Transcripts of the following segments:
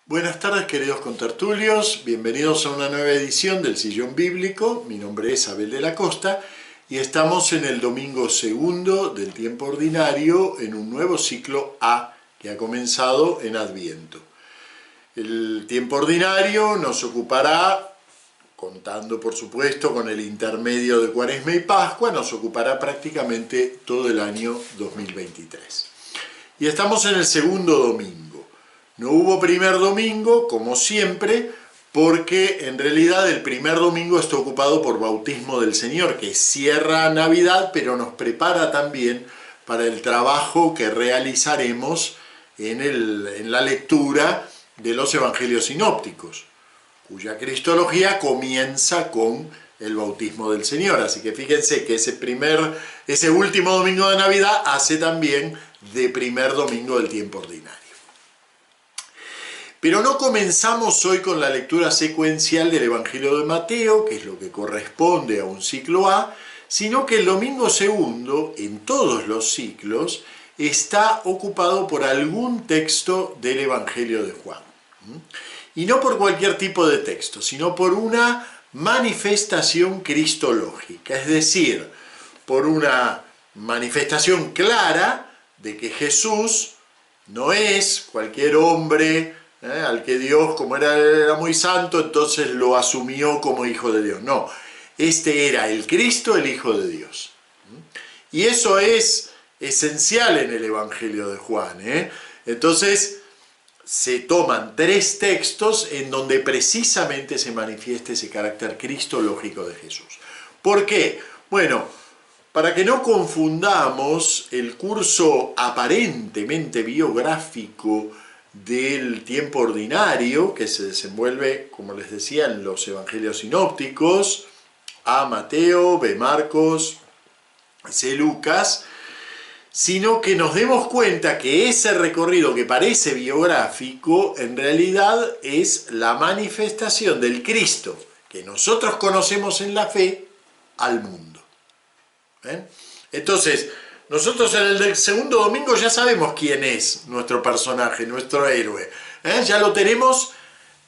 Buenas tardes, queridos contertulios, bienvenidos a una nueva edición del Sillón Bíblico. Mi nombre es Abel de la Costa y estamos en el domingo segundo del tiempo ordinario en un nuevo ciclo A que ha comenzado en Adviento. El tiempo ordinario nos ocupará, contando por supuesto con el intermedio de Cuaresma y Pascua, nos ocupará prácticamente todo el año 2023. Y estamos en el segundo domingo. No hubo primer domingo, como siempre, porque en realidad el primer domingo está ocupado por Bautismo del Señor, que cierra Navidad, pero nos prepara también para el trabajo que realizaremos en la lectura de los Evangelios sinópticos, cuya cristología comienza con el Bautismo del Señor. Así que fíjense que ese último domingo de Navidad hace también de primer domingo del tiempo ordinario. Pero no comenzamos hoy con la lectura secuencial del Evangelio de Mateo, que es lo que corresponde a un ciclo A, sino que el domingo segundo, en todos los ciclos, está ocupado por algún texto del Evangelio de Juan. Y no por cualquier tipo de texto, sino por una manifestación cristológica, es decir, por una manifestación clara de que Jesús no es cualquier hombre al que Dios, como era muy santo, entonces lo asumió como hijo de Dios. No, este era el Cristo, el Hijo de Dios. Y eso es esencial en el Evangelio de Juan. Entonces, se toman tres textos en donde precisamente se manifiesta ese carácter cristológico de Jesús. ¿Por qué? Bueno, para que no confundamos el curso aparentemente biográfico del tiempo ordinario, que se desenvuelve, como les decía, en los Evangelios sinópticos, A Mateo, B Marcos, C Lucas, sino que nos demos cuenta que ese recorrido que parece biográfico, en realidad es la manifestación del Cristo que nosotros conocemos en la fe al mundo. Entonces, nosotros en el segundo domingo ya sabemos quién es nuestro personaje, nuestro héroe. Ya lo tenemos,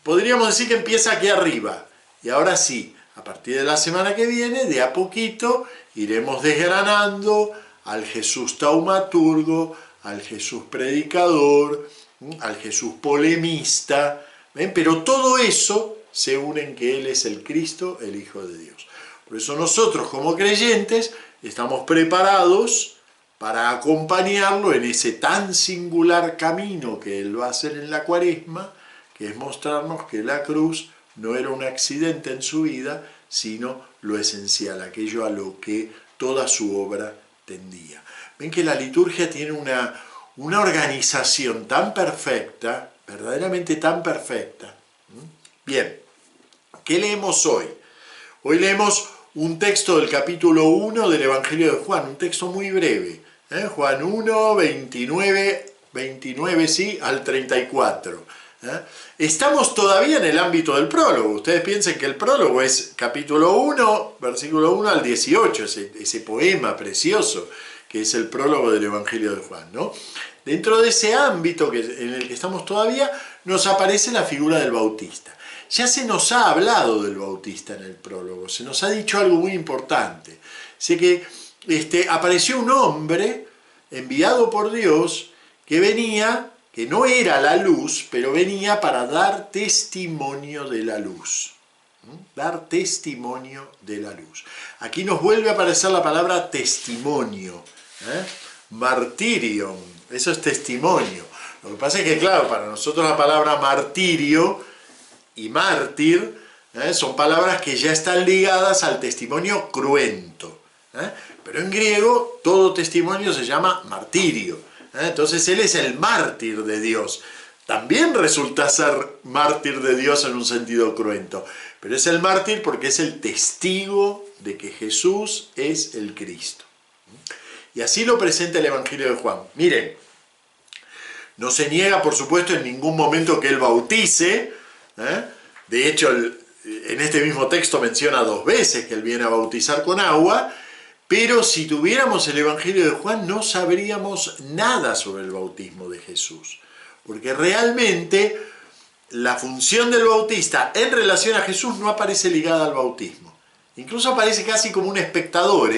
podríamos decir que empieza aquí arriba. Y ahora sí, a partir de la semana que viene, de a poquito, iremos desgranando al Jesús taumaturgo, al Jesús predicador, al Jesús polemista. Pero todo eso se une en que Él es el Cristo, el Hijo de Dios. Por eso nosotros como creyentes estamos preparados para acompañarlo en ese tan singular camino que Él va a hacer en la Cuaresma, que es mostrarnos que la cruz no era un accidente en su vida, sino lo esencial, aquello a lo que toda su obra tendía. Ven que la liturgia tiene una organización tan perfecta, verdaderamente tan perfecta. Bien, ¿qué leemos hoy? Hoy leemos un texto del capítulo 1 del Evangelio de Juan, un texto muy breve. Juan 1, 29 sí, al 34. Estamos todavía en el ámbito del prólogo. Ustedes piensen que el prólogo es capítulo 1, versículo 1 al 18, ese poema precioso que es el prólogo del Evangelio de Juan, ¿no? Dentro de ese ámbito en el que estamos todavía, nos aparece la figura del Bautista. Ya se nos ha hablado del Bautista en el prólogo, se nos ha dicho algo muy importante. Sé que apareció un hombre enviado por Dios que no era la luz, pero venía para dar testimonio de la luz. Dar testimonio de la luz. Aquí nos vuelve a aparecer la palabra testimonio. Martirion, eso es testimonio. Lo que pasa es que, claro, para nosotros la palabra martirio y mártir son palabras que ya están ligadas al testimonio cruento. Pero en griego todo testimonio se llama martirio. Entonces él es el mártir de Dios. También resulta ser mártir de Dios en un sentido cruento. Pero es el mártir porque es el testigo de que Jesús es el Cristo. Y así lo presenta el Evangelio de Juan. Miren, no se niega por supuesto en ningún momento que él bautice. De hecho, en este mismo texto menciona 2 veces que él viene a bautizar con agua. Pero si tuviéramos el Evangelio de Juan no sabríamos nada sobre el bautismo de Jesús. Porque realmente la función del bautista en relación a Jesús no aparece ligada al bautismo. Incluso aparece casi como un espectador,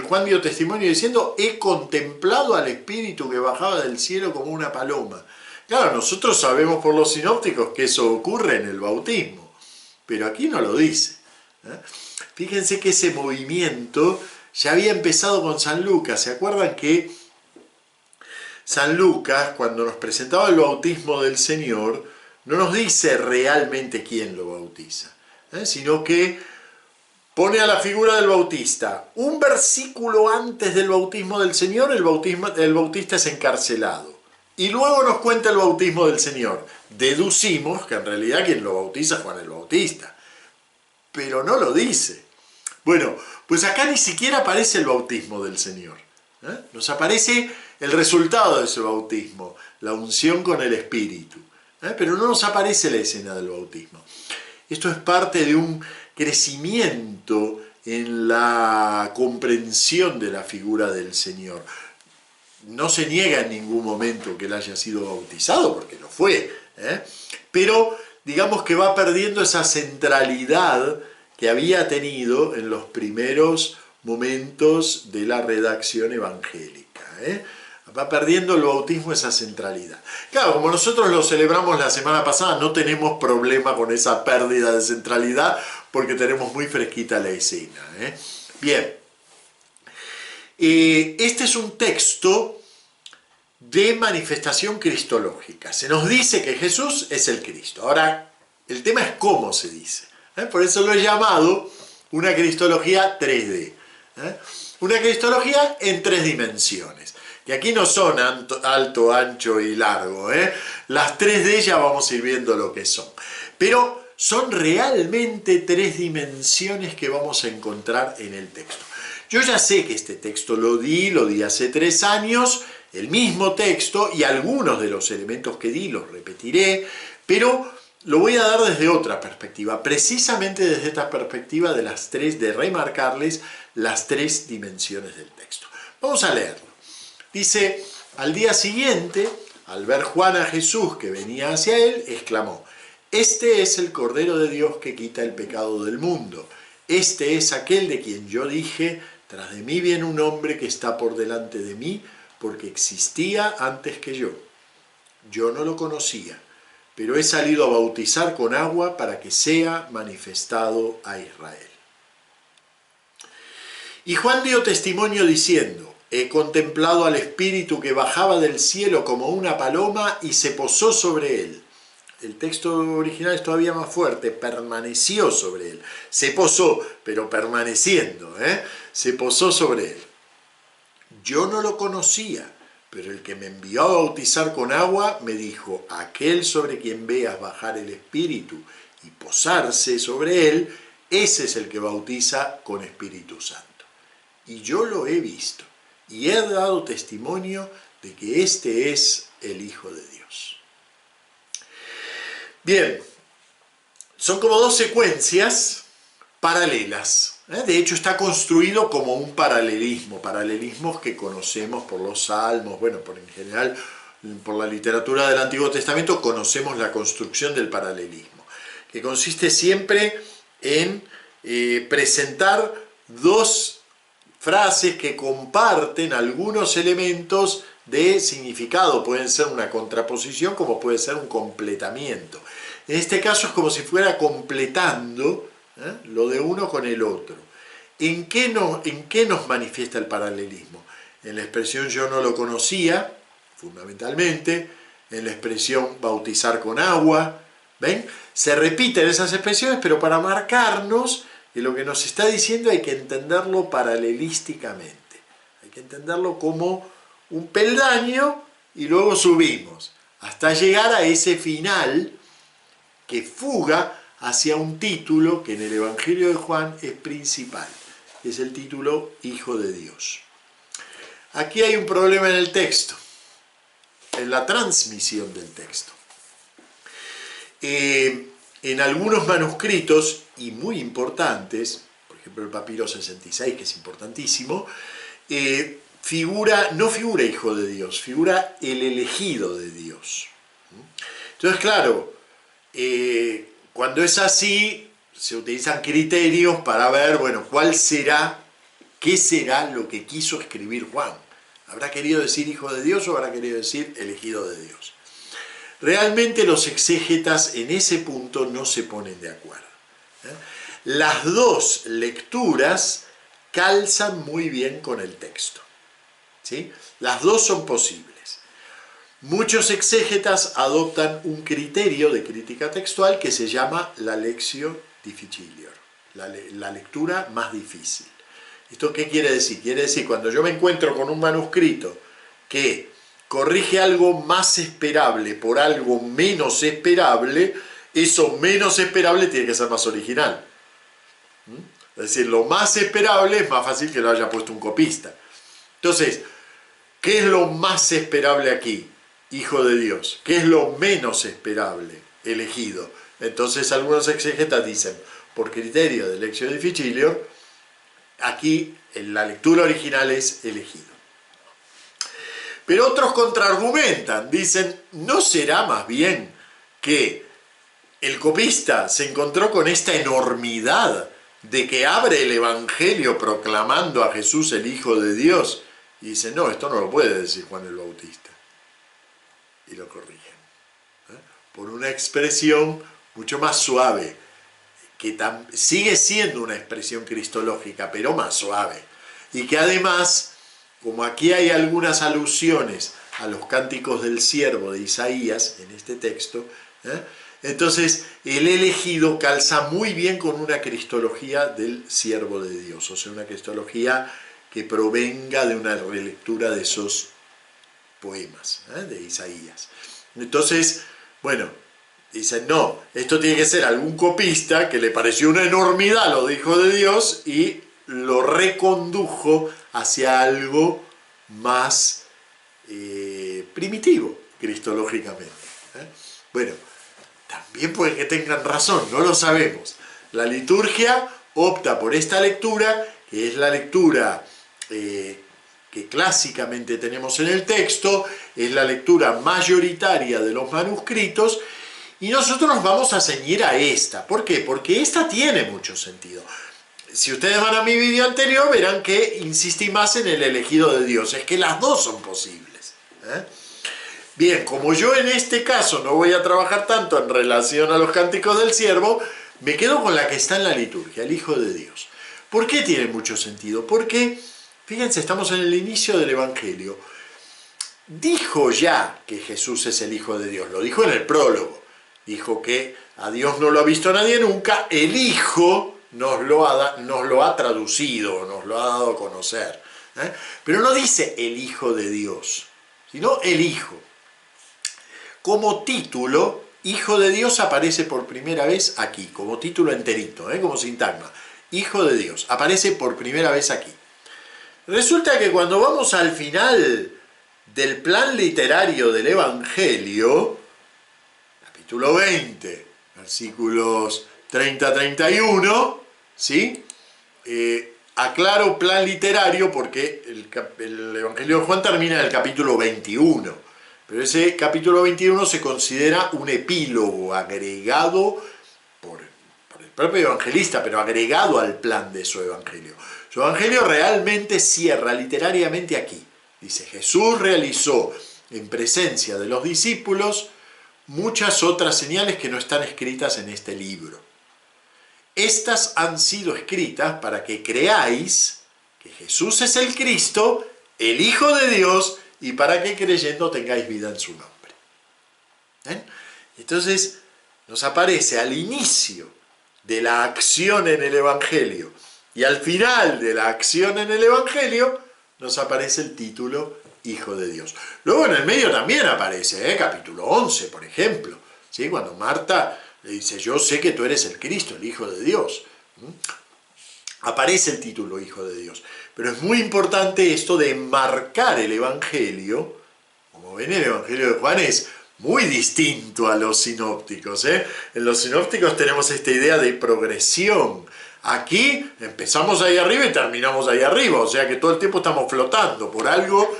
Juan dio testimonio diciendo, he contemplado al Espíritu que bajaba del cielo como una paloma. Claro, nosotros sabemos por los sinópticos que eso ocurre en el bautismo, pero aquí no lo dice. Fíjense que ese movimiento ya había empezado con San Lucas. ¿Se acuerdan que San Lucas, cuando nos presentaba el bautismo del Señor, no nos dice realmente quién lo bautiza, sino que pone a la figura del bautista. Un versículo antes del bautismo del Señor, el bautista es encarcelado. Y luego nos cuenta el bautismo del Señor. Deducimos que en realidad quien lo bautiza es Juan el Bautista. Pero no lo dice. Bueno, pues acá ni siquiera aparece el bautismo del Señor. Nos aparece el resultado de ese bautismo, la unción con el Espíritu. Pero no nos aparece la escena del bautismo. Esto es parte de un crecimiento en la comprensión de la figura del Señor. No se niega en ningún momento que él haya sido bautizado, porque lo fue, pero digamos que va perdiendo esa centralidad que había tenido en los primeros momentos de la redacción evangélica. Va perdiendo el bautismo esa centralidad. Claro, como nosotros lo celebramos la semana pasada, no tenemos problema con esa pérdida de centralidad porque tenemos muy fresquita la escena. Bien, este es un texto de manifestación cristológica. Se nos dice que Jesús es el Cristo. Ahora, el tema es cómo se dice. Por eso lo he llamado una cristología 3D. Una cristología en 3 dimensiones. Que aquí no son alto, ancho y largo. Las 3D ya vamos a ir viendo lo que son. Pero son realmente 3 dimensiones que vamos a encontrar en el texto. Yo ya sé que este texto lo di hace 3 años, el mismo texto, y algunos de los elementos que di los repetiré, pero lo voy a dar desde otra perspectiva, precisamente desde esta perspectiva de remarcarles las 3 dimensiones del texto. Vamos a leerlo. Dice, al día siguiente, al ver Juan a Jesús que venía hacia él, exclamó, este es el Cordero de Dios que quita el pecado del mundo. Este es aquel de quien yo dije, tras de mí viene un hombre que está por delante de mí, porque existía antes que yo. Yo no lo conocía, pero he salido a bautizar con agua para que sea manifestado a Israel. Y Juan dio testimonio diciendo, he contemplado al Espíritu que bajaba del cielo como una paloma y se posó sobre él. El texto original es todavía más fuerte, permaneció sobre él. Se posó, pero permaneciendo, se posó sobre él. Yo no lo conocía, pero el que me envió a bautizar con agua me dijo, aquel sobre quien veas bajar el Espíritu y posarse sobre él, ese es el que bautiza con Espíritu Santo. Y yo lo he visto, y he dado testimonio de que este es el Hijo de Dios. Bien, son como 2 secuencias paralelas. De hecho, está construido como un paralelismo, paralelismos que conocemos por los salmos, bueno, en general, por la literatura del Antiguo Testamento, conocemos la construcción del paralelismo, que consiste siempre en presentar 2 frases que comparten algunos elementos de significado. Pueden ser una contraposición como puede ser un completamiento. En este caso es como si fuera completando lo de uno con el otro. ¿En qué nos manifiesta el paralelismo? En la expresión yo no lo conocía, fundamentalmente, en la expresión bautizar con agua. ¿Ven? Se repiten esas expresiones, pero para marcarnos que lo que nos está diciendo hay que entenderlo paralelísticamente. Hay que entenderlo como un peldaño y luego subimos, hasta llegar a ese final que fuga hacia un título que en el Evangelio de Juan es principal. Es el título Hijo de Dios. Aquí hay un problema en el texto, en la transmisión del texto. En algunos manuscritos, y muy importantes, por ejemplo el papiro 66, que es importantísimo, no figura Hijo de Dios, figura el elegido de Dios. Entonces, claro, Cuando es así, se utilizan criterios para ver, bueno, qué será lo que quiso escribir Juan. ¿Habrá querido decir hijo de Dios o habrá querido decir elegido de Dios? Realmente los exégetas en ese punto no se ponen de acuerdo. Las dos lecturas calzan muy bien con el texto, ¿sí? Las dos son posibles. Muchos exégetas adoptan un criterio de crítica textual que se llama la lectio difficilior, la lectura más difícil. ¿Esto qué quiere decir? Quiere decir, cuando yo me encuentro con un manuscrito que corrige algo más esperable por algo menos esperable, eso menos esperable tiene que ser más original. Es decir, lo más esperable es más fácil que lo haya puesto un copista. Entonces, ¿qué es lo más esperable aquí? Hijo de Dios. ¿Qué es lo menos esperable? Elegido. Entonces algunos exégetas dicen, por criterio de lectio difficilior, aquí en la lectura original es elegido. Pero otros contraargumentan, dicen, ¿no será más bien que el copista se encontró con esta enormidad de que abre el Evangelio proclamando a Jesús el Hijo de Dios? Y dice, no, esto no lo puede decir Juan el Bautista. Y lo corrigen. Por una expresión mucho más suave, que sigue siendo una expresión cristológica, pero más suave. Y que además, como aquí hay algunas alusiones a los cánticos del siervo de Isaías en este texto, entonces el elegido calza muy bien con una cristología del siervo de Dios, o sea, una cristología que provenga de una relectura de esos poemas de Isaías. Entonces, bueno, dicen, no, esto tiene que ser algún copista que le pareció una enormidad lo de Hijo de Dios y lo recondujo hacia algo más primitivo, cristológicamente. Bueno, también puede que tengan razón, no lo sabemos. La liturgia opta por esta lectura, que es la lectura que clásicamente tenemos en el texto, es la lectura mayoritaria de los manuscritos, y nosotros nos vamos a ceñir a esta. ¿Por qué? Porque esta tiene mucho sentido. Si ustedes van a mi vídeo anterior, verán que insistí más en el elegido de Dios. Es que las dos son posibles. Bien, como yo en este caso no voy a trabajar tanto en relación a los cánticos del siervo, me quedo con la que está en la liturgia, el Hijo de Dios. ¿Por qué tiene mucho sentido? Porque, fíjense, estamos en el inicio del Evangelio. Dijo ya que Jesús es el Hijo de Dios, lo dijo en el prólogo. Dijo que a Dios no lo ha visto nadie nunca, el Hijo nos lo ha traducido, nos lo ha dado a conocer. Pero no dice el Hijo de Dios, sino el Hijo. Como título, Hijo de Dios aparece por primera vez aquí, como título enterito, como sintagma. Hijo de Dios, aparece por primera vez aquí. Resulta que cuando vamos al final del plan literario del Evangelio, capítulo 20, versículos 30-31, ¿sí? Aclaro plan literario porque el Evangelio de Juan termina en el capítulo 21, pero ese capítulo 21 se considera un epílogo agregado por el propio evangelista, pero agregado al plan de su Evangelio. Su Evangelio realmente cierra literariamente aquí. Dice, Jesús realizó en presencia de los discípulos muchas otras señales que no están escritas en este libro. Estas han sido escritas para que creáis que Jesús es el Cristo, el Hijo de Dios, y para que creyendo tengáis vida en su nombre. Entonces nos aparece al inicio de la acción en el Evangelio y al final de la acción en el Evangelio nos aparece el título Hijo de Dios. Luego en el medio también aparece, capítulo 11, por ejemplo, ¿sí? Cuando Marta le dice, yo sé que tú eres el Cristo, el Hijo de Dios. Aparece el título Hijo de Dios. Pero es muy importante esto de enmarcar el Evangelio. Como ven, el Evangelio de Juan es muy distinto a los sinópticos. En los sinópticos tenemos esta idea de progresión. Aquí empezamos ahí arriba y terminamos ahí arriba. O sea que todo el tiempo estamos flotando. Por algo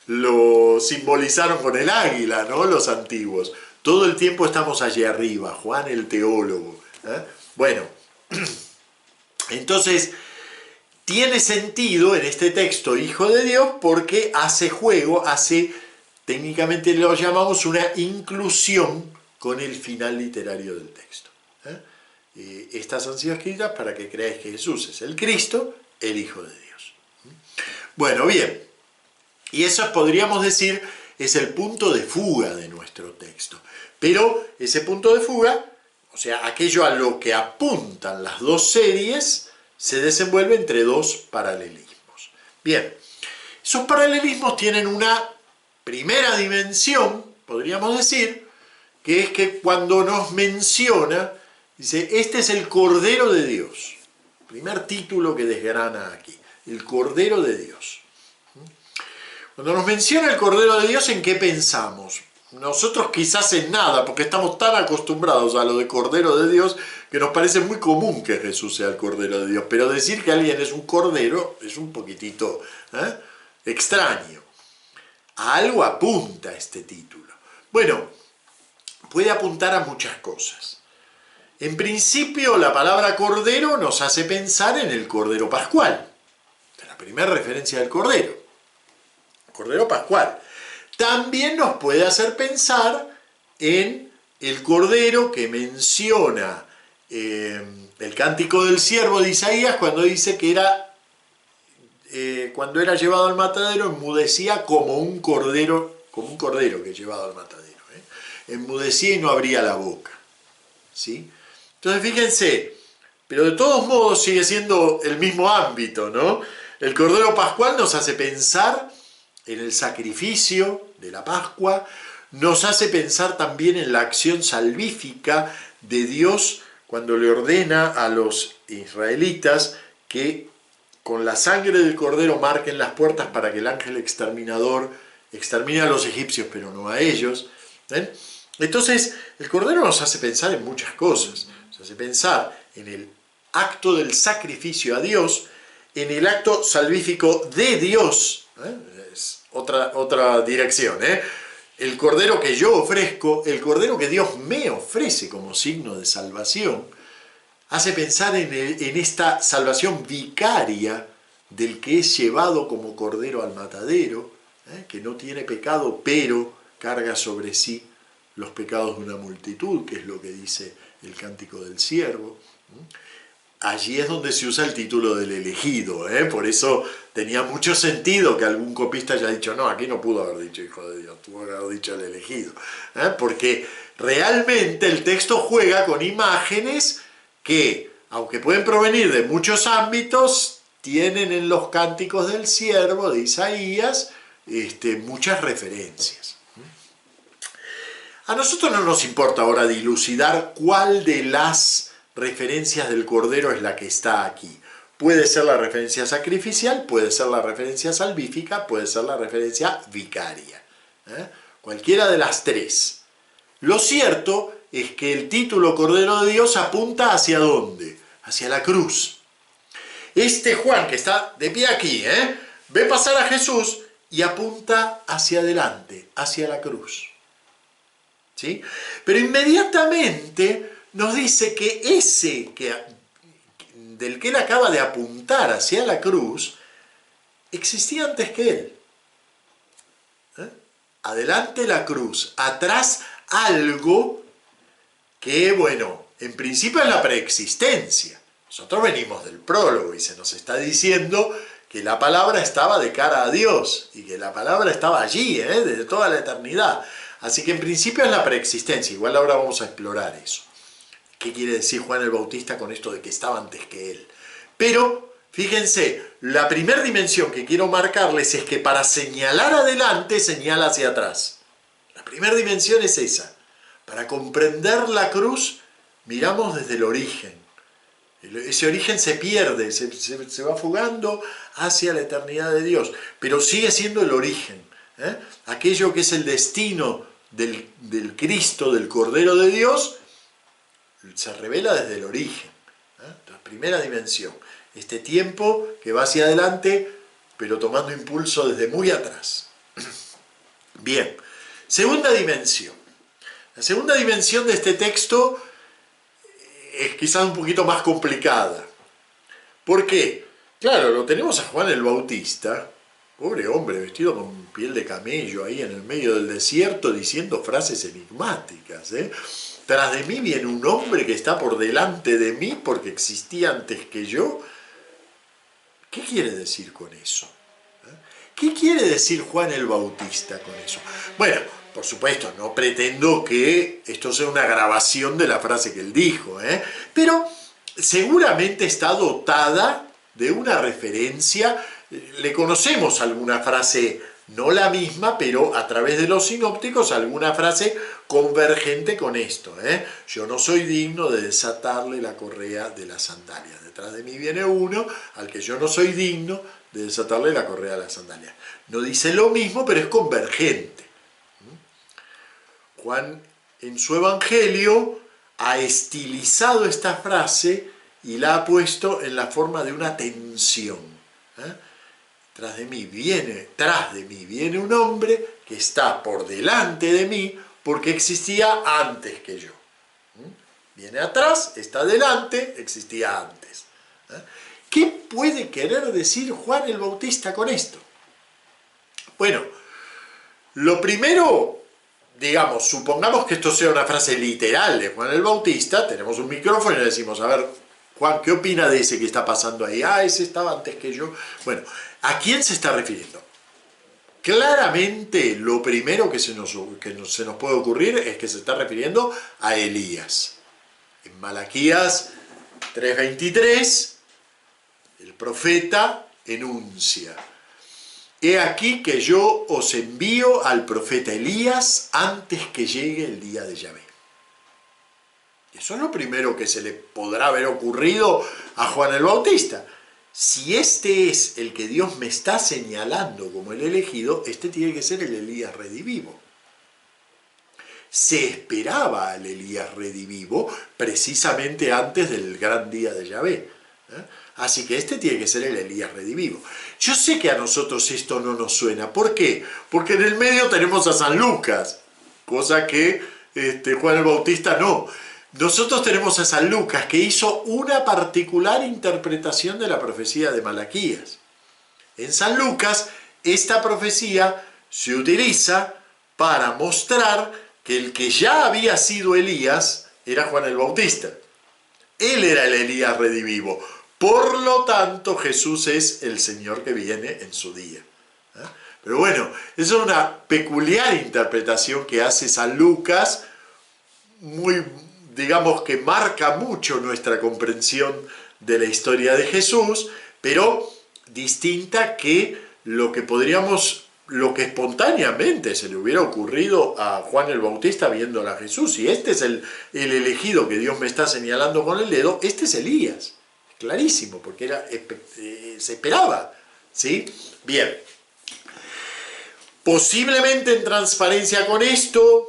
lo simbolizaron con el águila, ¿no? Los antiguos. Todo el tiempo estamos allí arriba, Juan el teólogo. Bueno, entonces tiene sentido en este texto Hijo de Dios porque hace juego, técnicamente lo llamamos una inclusión con el final literario del texto. Estas han sido escritas para que creáis que Jesús es el Cristo, el Hijo de Dios. Bueno, bien, y eso podríamos decir es el punto de fuga de nuestro texto. Pero ese punto de fuga, o sea, aquello a lo que apuntan las dos series, se desenvuelve entre dos paralelismos. Bien, esos paralelismos tienen una primera dimensión, podríamos decir, que es que cuando nos menciona, dice, este es el Cordero de Dios. Primer título que desgrana aquí, el Cordero de Dios. Cuando nos menciona el Cordero de Dios, ¿en qué pensamos? Nosotros quizás en nada, porque estamos tan acostumbrados a lo de Cordero de Dios que nos parece muy común que Jesús sea el Cordero de Dios. Pero decir que alguien es un Cordero es un poquitito extraño. A algo apunta este título. Bueno, puede apuntar a muchas cosas. En principio, la palabra Cordero nos hace pensar en el Cordero Pascual. La primera referencia del Cordero. Cordero Pascual. También nos puede hacer pensar en el Cordero que menciona el Cántico del Siervo de Isaías cuando dice que cuando era llevado al matadero enmudecía como un cordero que es llevado al matadero. Enmudecía y no abría la boca. ¿Sí? Entonces fíjense, pero de todos modos sigue siendo el mismo ámbito, ¿no? El Cordero Pascual nos hace pensar en el sacrificio de la Pascua, nos hace pensar también en la acción salvífica de Dios cuando le ordena a los israelitas que con la sangre del Cordero marquen las puertas para que el ángel exterminador extermine a los egipcios, pero no a ellos. ¿Ven? Entonces, el Cordero nos hace pensar en muchas cosas. Nos hace pensar en el acto del sacrificio a Dios, en el acto salvífico de Dios. Es otra dirección. El Cordero que yo ofrezco, el Cordero que Dios me ofrece como signo de salvación, hace pensar en esta salvación vicaria del que es llevado como Cordero al matadero, que no tiene pecado, pero carga sobre sí los pecados de una multitud, que es lo que dice el Cántico del Siervo. Allí es donde se usa el título del elegido, por eso tenía mucho sentido que algún copista haya dicho, no, aquí no pudo haber dicho Hijo de Dios, tuvo que haber dicho el elegido, porque realmente el texto juega con imágenes que, aunque pueden provenir de muchos ámbitos, tienen en los Cánticos del Siervo de Isaías muchas referencias. A nosotros no nos importa ahora dilucidar cuál de las referencias del Cordero es la que está aquí. Puede ser la referencia sacrificial, puede ser la referencia salvífica, puede ser la referencia vicaria. Cualquiera de las tres. Lo cierto es que el título Cordero de Dios apunta ¿hacia dónde? Hacia la cruz. Este Juan, que está de pie aquí, ve pasar a Jesús y apunta hacia adelante, hacia la cruz. ¿Sí? Pero inmediatamente nos dice que del que él acaba de apuntar hacia la cruz, existía antes que él. Adelante la cruz, atrás algo que, bueno, en principio es la preexistencia. Nosotros venimos del prólogo y se nos está diciendo que la palabra estaba de cara a Dios y que la palabra estaba allí, desde toda la eternidad. Así que en principio es la preexistencia, igual ahora vamos a explorar eso. ¿Qué quiere decir Juan el Bautista con esto de que estaba antes que él? Pero, fíjense, la primera dimensión que quiero marcarles es que para señalar adelante, señala hacia atrás. La primera dimensión es esa. Para comprender la cruz, miramos desde el origen. Ese origen se pierde, se va fugando hacia la eternidad de Dios, pero sigue siendo el origen. Aquello que es el destino del Cristo, del Cordero de Dios, se revela desde el origen. La primera dimensión, este tiempo que va hacia adelante, pero tomando impulso desde muy atrás. Bien, segunda dimensión. La segunda dimensión de este texto es quizás un poquito más complicada. ¿Por qué? Claro, lo tenemos a Juan el Bautista, pobre hombre, vestido con piel de camello ahí en el medio del desierto, diciendo frases enigmáticas. Tras de mí viene un hombre que está por delante de mí porque existía antes que yo. ¿Qué quiere decir con eso? ¿Qué quiere decir Juan el Bautista con eso? Bueno, por supuesto, no pretendo que esto sea una grabación de la frase que él dijo, pero seguramente está dotada de una referencia. Le conocemos alguna frase, no la misma, pero a través de los sinópticos, alguna frase convergente con esto. Yo no soy digno de desatarle la correa de las sandalias. Detrás de mí viene uno al que yo no soy digno de desatarle la correa de las sandalias. No dice lo mismo, pero es convergente. Juan, en su evangelio, ha estilizado esta frase y la ha puesto en la forma de una tensión. Tras de mí viene un hombre que está por delante de mí porque existía antes que yo. Viene atrás, está delante, existía antes. ¿Qué puede querer decir Juan el Bautista con esto? Bueno, lo primero, digamos, supongamos que esto sea una frase literal de Juan el Bautista, tenemos un micrófono y le decimos, a ver, Juan, ¿qué opina de ese que está pasando ahí? Ah, ese estaba antes que yo. Bueno, ¿a quién se está refiriendo? Claramente, lo primero que se nos puede ocurrir es que se está refiriendo a Elías. En Malaquías 3:23, el profeta enuncia: he aquí que yo os envío al profeta Elías antes que llegue el día de Yahvé. Eso es lo primero que se le podrá haber ocurrido a Juan el Bautista. Si este es el que Dios me está señalando como el elegido, este tiene que ser el Elías redivivo. Se esperaba al Elías redivivo precisamente antes del gran día de Yahvé. Así que este tiene que ser el Elías redivivo. Yo sé que a nosotros esto no nos suena. ¿Por qué? Porque en el medio tenemos a San Lucas, cosa que Juan el Bautista no. Nosotros tenemos a San Lucas, que hizo una particular interpretación de la profecía de Malaquías. En San Lucas, esta profecía se utiliza para mostrar que el que ya había sido Elías era Juan el Bautista. Él era el Elías redivivo. Por lo tanto, Jesús es el Señor que viene en su día. Pero bueno, esa es una peculiar interpretación que hace San Lucas, muy, digamos que marca mucho nuestra comprensión de la historia de Jesús, pero distinta que lo que espontáneamente se le hubiera ocurrido a Juan el Bautista viéndola a Jesús. Y este es el elegido que Dios me está señalando con el dedo, este es Elías. Clarísimo, porque se esperaba, ¿sí? Bien. Posiblemente en transparencia con esto,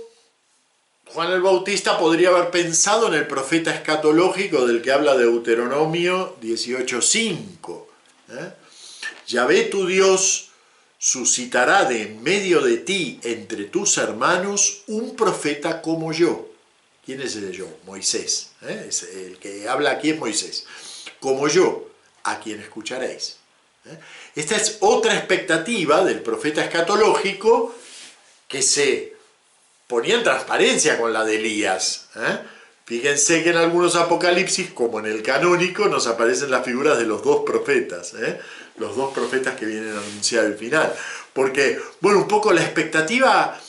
Juan el Bautista podría haber pensado en el profeta escatológico del que habla Deuteronomio 18:5. Yahvé tu Dios suscitará de en medio de ti, entre tus hermanos, un profeta como yo. ¿Quién es ese yo? Moisés. El que habla aquí es Moisés. Como yo, a quien escucharéis. Esta es otra expectativa del profeta escatológico que se ponía en transparencia con la de Elías. Fíjense que en algunos apocalipsis, como en el canónico, nos aparecen las figuras de los dos profetas. Los dos profetas que vienen a anunciar el final. Porque, bueno, un poco la expectativa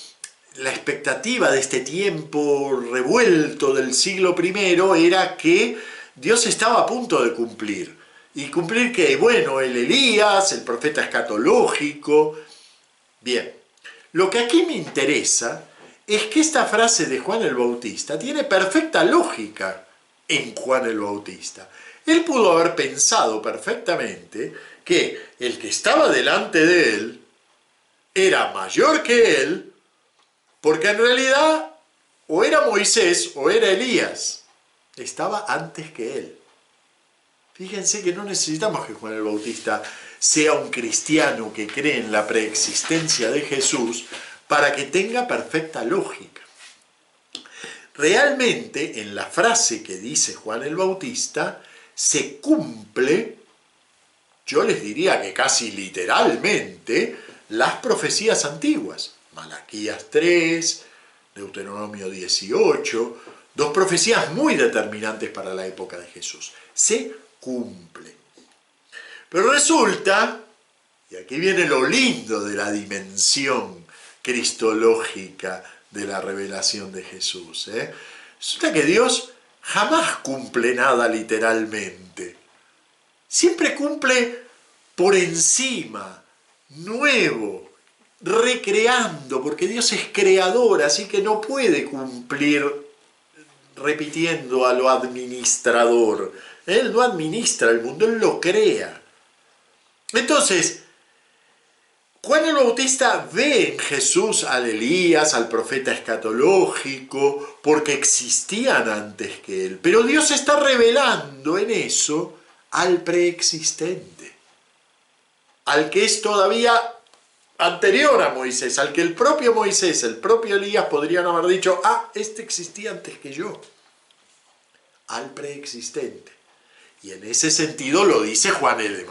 de este tiempo revuelto del siglo I era que Dios estaba a punto de cumplir. ¿Y cumplir qué? Bueno, el Elías, el profeta escatológico. Bien, lo que aquí me interesa es que esta frase de Juan el Bautista tiene perfecta lógica en Juan el Bautista. Él pudo haber pensado perfectamente que el que estaba delante de él era mayor que él, porque en realidad o era Moisés o era Elías. Estaba antes que él. Fíjense que no necesitamos que Juan el Bautista sea un cristiano que cree en la preexistencia de Jesús para que tenga perfecta lógica. realmente en la frase que dice Juan el Bautista se cumple, yo les diría que casi literalmente, las profecías antiguas. Malaquías 3, Deuteronomio 18, dos profecías muy determinantes para la época de Jesús. Se cumplen. Pero resulta, y aquí viene lo lindo de la dimensión cristológica de la revelación de Jesús, resulta que Dios jamás cumple nada literalmente. Siempre cumple por encima, nuevo, recreando, porque Dios es creador, así que no puede cumplir repitiendo a lo administrador. Él no administra el mundo, Él lo crea. Entonces, Juan el Bautista ve en Jesús al Elías, al profeta escatológico, porque existían antes que él. Pero Dios está revelando en eso al preexistente, al que es todavía anterior a Moisés, al que el propio Moisés, el propio Elías podrían haber dicho, este existía antes que yo, al preexistente. Y en ese sentido lo dice Juan el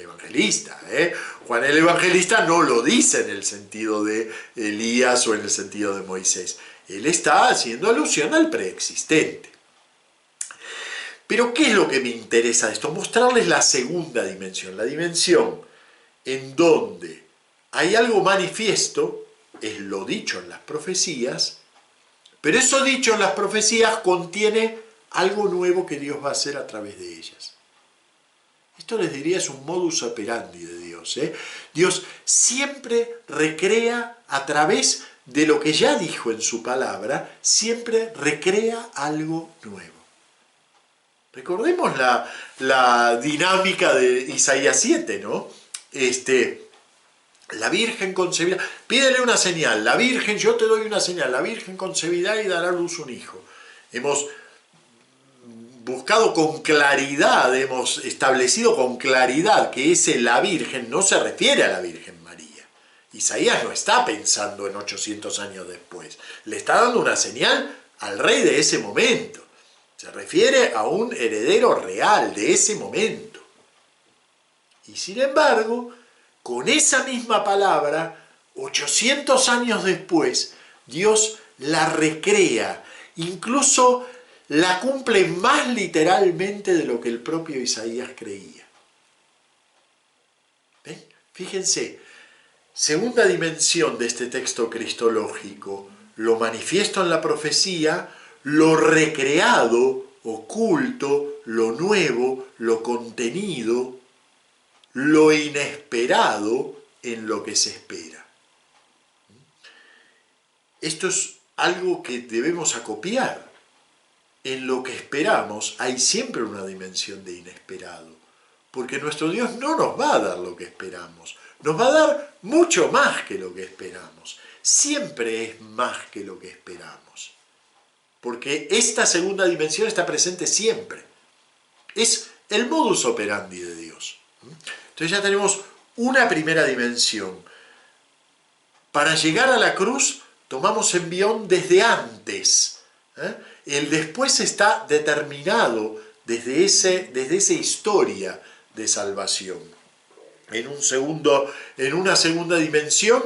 Evangelista. Juan el Evangelista no lo dice en el sentido de Elías o en el sentido de Moisés. Él está haciendo alusión al preexistente. Pero ¿qué es lo que me interesa de esto? Mostrarles la segunda dimensión, la dimensión en donde hay algo manifiesto, es lo dicho en las profecías, pero eso dicho en las profecías contiene algo nuevo que Dios va a hacer a través de ellas. Esto les diría es un modus operandi de Dios. Dios siempre recrea a través de lo que ya dijo en su palabra, siempre recrea algo nuevo. Recordemos la dinámica de Isaías 7, ¿no? La Virgen concebirá, pídele una señal, la Virgen, yo te doy una señal, la Virgen concebirá y dará a luz un hijo. Hemos buscado con claridad, hemos establecido con claridad que ese la Virgen no se refiere a la Virgen María. Isaías no está pensando en 800 años después, le está dando una señal al rey de ese momento. Se refiere a un heredero real de ese momento. Y sin embargo, con esa misma palabra, 800 años después, Dios la recrea, incluso la cumple más literalmente de lo que el propio Isaías creía. ¿Ven? Fíjense, segunda dimensión de este texto cristológico, lo manifiesto en la profecía, lo recreado, oculto, lo nuevo, lo contenido, lo inesperado en lo que se espera. Esto es algo que debemos acopiar. En lo que esperamos hay siempre una dimensión de inesperado, porque nuestro Dios no nos va a dar lo que esperamos, nos va a dar mucho más que lo que esperamos, siempre es más que lo que esperamos, porque esta segunda dimensión está presente siempre, es el modus operandi de Dios. Entonces ya tenemos una primera dimensión. Para llegar a la cruz tomamos envión desde antes, el después está determinado desde esa historia de salvación. En una segunda dimensión,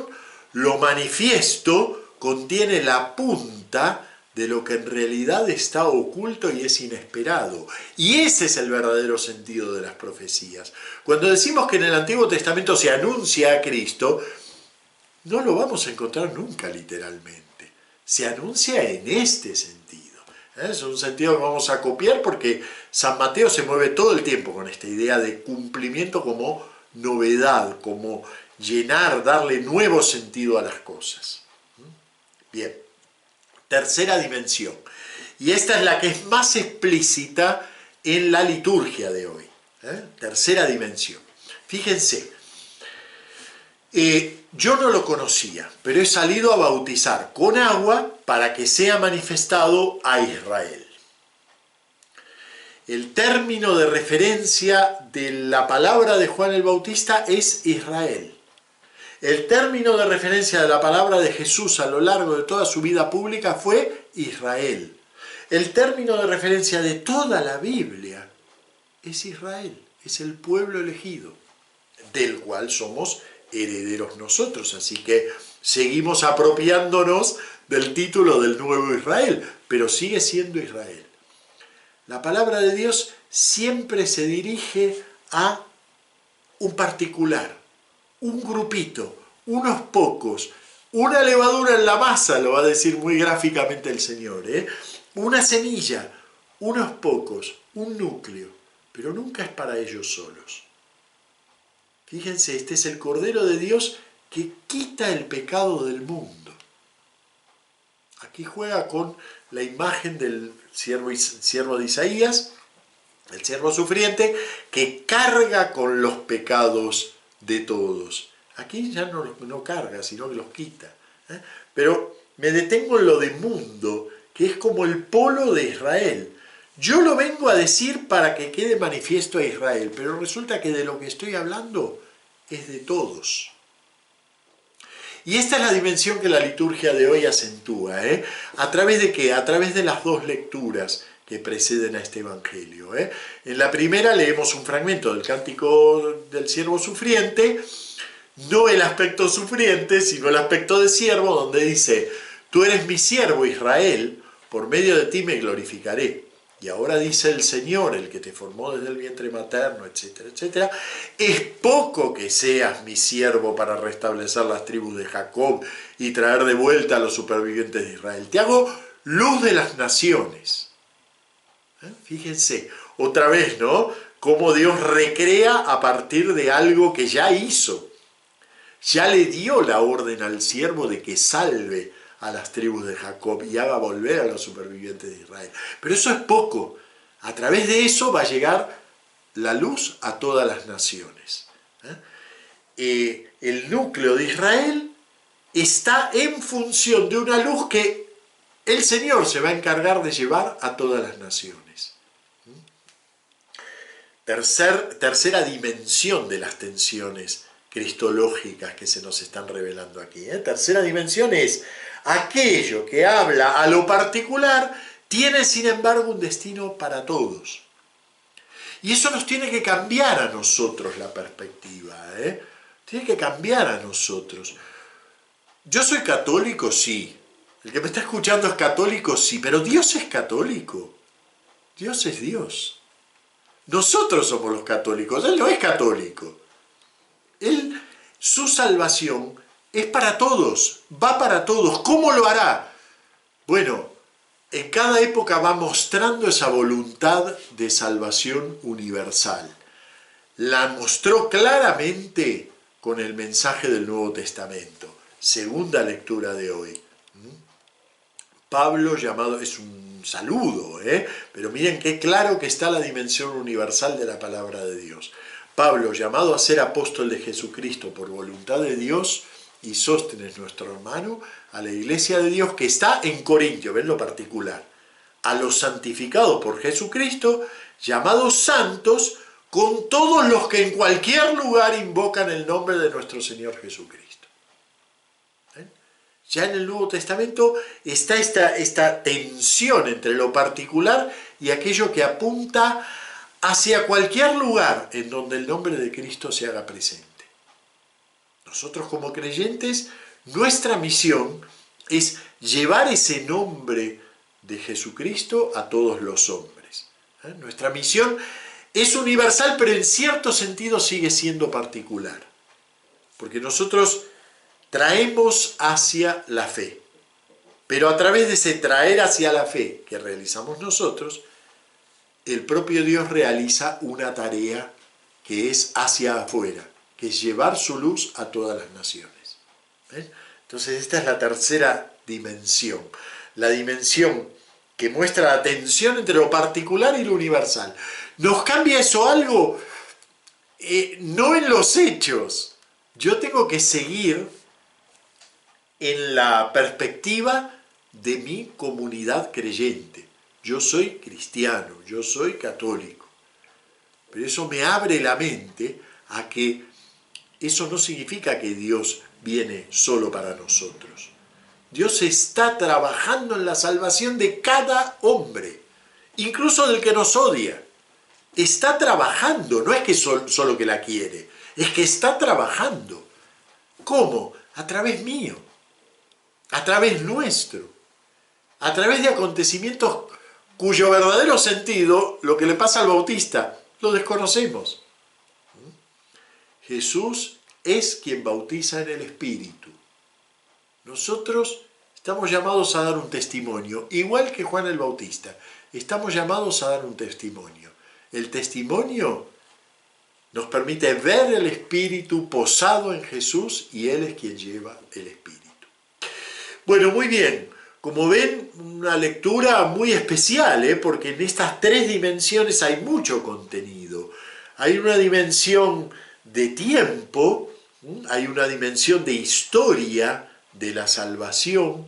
lo manifiesto contiene la punta de lo que en realidad está oculto y es inesperado. Y ese es el verdadero sentido de las profecías. Cuando decimos que en el Antiguo Testamento se anuncia a Cristo, no lo vamos a encontrar nunca literalmente. Se anuncia en este sentido. Es un sentido que vamos a copiar porque San Mateo se mueve todo el tiempo con esta idea de cumplimiento como novedad, como llenar, darle nuevo sentido a las cosas. Bien, tercera dimensión. Y esta es la que es más explícita en la liturgia de hoy. Tercera dimensión. Fíjense, yo no lo conocía, pero he salido a bautizar con agua para que sea manifestado a Israel. El término de referencia de la palabra de Juan el Bautista es Israel. El término de referencia de la palabra de Jesús a lo largo de toda su vida pública fue Israel. El término de referencia de toda la Biblia es Israel, es el pueblo elegido, del cual somos herederos nosotros. Así que seguimos apropiándonos del título del nuevo Israel, pero sigue siendo Israel. La palabra de Dios siempre se dirige a un particular, un grupito, unos pocos, una levadura en la masa, lo va a decir muy gráficamente el Señor, una semilla, unos pocos, un núcleo, pero nunca es para ellos solos. Fíjense, este es el Cordero de Dios que quita el pecado del mundo. Aquí juega con la imagen del siervo de Isaías, el siervo sufriente, que carga con los pecados de todos. Aquí ya no carga, sino que los quita. Pero me detengo en lo de mundo, que es como el polo de Israel. Yo lo vengo a decir para que quede manifiesto a Israel, pero resulta que de lo que estoy hablando es de todos. Y esta es la dimensión que la liturgia de hoy acentúa. ¿A través de qué? A través de las dos lecturas que preceden a este Evangelio. En la primera leemos un fragmento del Cántico del Siervo Sufriente, no el aspecto sufriente, sino el aspecto de siervo, donde dice: tú eres mi siervo Israel, por medio de ti me glorificaré. Y ahora dice el Señor, el que te formó desde el vientre materno, etcétera, etcétera: es poco que seas mi siervo para restablecer las tribus de Jacob y traer de vuelta a los supervivientes de Israel. Te hago luz de las naciones. Fíjense, otra vez, ¿no? Cómo Dios recrea a partir de algo que ya hizo. Ya le dio la orden al siervo de que salve a las tribus de Jacob y haga volver a los supervivientes de Israel. Pero eso es poco. A través de eso va a llegar la luz a todas las naciones. El núcleo de Israel está en función de una luz que el Señor se va a encargar de llevar a todas las naciones. Tercera dimensión de las tensiones cristológicas que se nos están revelando aquí. Tercera dimensión es: aquello que habla a lo particular tiene sin embargo un destino para todos. Y eso nos tiene que cambiar a nosotros la perspectiva. Tiene que cambiar a nosotros. Yo soy católico, sí. El que me está escuchando es católico, sí. Pero Dios es católico. Dios es Dios. Nosotros somos los católicos. Él no es católico. Su salvación es para todos, va para todos. ¿Cómo lo hará? Bueno, en cada época va mostrando esa voluntad de salvación universal. La mostró claramente con el mensaje del Nuevo Testamento. Segunda lectura de hoy. Pablo, llamado, es un saludo, pero miren qué claro que está la dimensión universal de la palabra de Dios. Pablo, llamado a ser apóstol de Jesucristo por voluntad de Dios, y Sóstenes, nuestro hermano, a la iglesia de Dios que está en Corintio, ven lo particular, a los santificados por Jesucristo, llamados santos, con todos los que en cualquier lugar invocan el nombre de nuestro Señor Jesucristo. Ya en el Nuevo Testamento está esta tensión entre lo particular y aquello que apunta hacia cualquier lugar en donde el nombre de Cristo se haga presente. Nosotros como creyentes, nuestra misión es llevar ese nombre de Jesucristo a todos los hombres. Nuestra misión es universal, pero en cierto sentido sigue siendo particular. Porque nosotros traemos hacia la fe. Pero a través de ese traer hacia la fe que realizamos nosotros, el propio Dios realiza una tarea que es hacia afuera, que es llevar su luz a todas las naciones. ¿Ven? Entonces esta es la tercera dimensión. La dimensión que muestra la tensión entre lo particular y lo universal. ¿Nos cambia eso algo? No en los hechos. Yo tengo que seguir en la perspectiva de mi comunidad creyente. Yo soy cristiano, yo soy católico. Pero eso me abre la mente a que eso no significa que Dios viene solo para nosotros. Dios está trabajando en la salvación de cada hombre, incluso del que nos odia. Está trabajando, no es que solo que la quiere, es que está trabajando. ¿Cómo? A través mío, a través nuestro, a través de acontecimientos cuyo verdadero sentido, lo que le pasa al Bautista, lo desconocemos. Jesús es quien bautiza en el Espíritu. Nosotros estamos llamados a dar un testimonio, igual que Juan el Bautista. Estamos llamados a dar un testimonio. El testimonio nos permite ver el Espíritu posado en Jesús y Él es quien lleva el Espíritu. Bueno, muy bien. Como ven, una lectura muy especial, porque en estas tres dimensiones hay mucho contenido. Hay una dimensión de tiempo, hay una dimensión de historia de la salvación.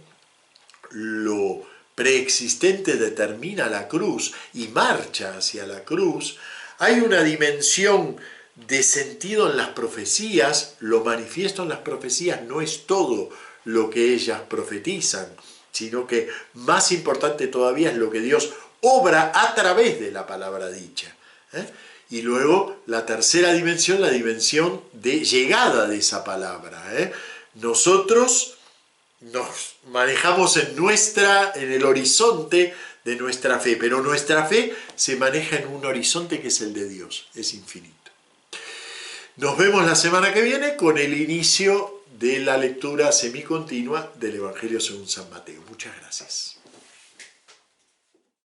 Lo preexistente determina la cruz y marcha hacia la cruz. Hay una dimensión de sentido en las profecías. Lo manifiesto en las profecías no es todo lo que ellas profetizan, sino que más importante todavía es lo que Dios obra a través de la palabra dicha. Y luego la tercera dimensión, la dimensión de llegada de esa palabra. Nosotros nos manejamos en el horizonte de nuestra fe, pero nuestra fe se maneja en un horizonte que es el de Dios, es infinito. Nos vemos la semana que viene con el inicio de la lectura semicontinua del Evangelio según San Mateo. Muchas gracias.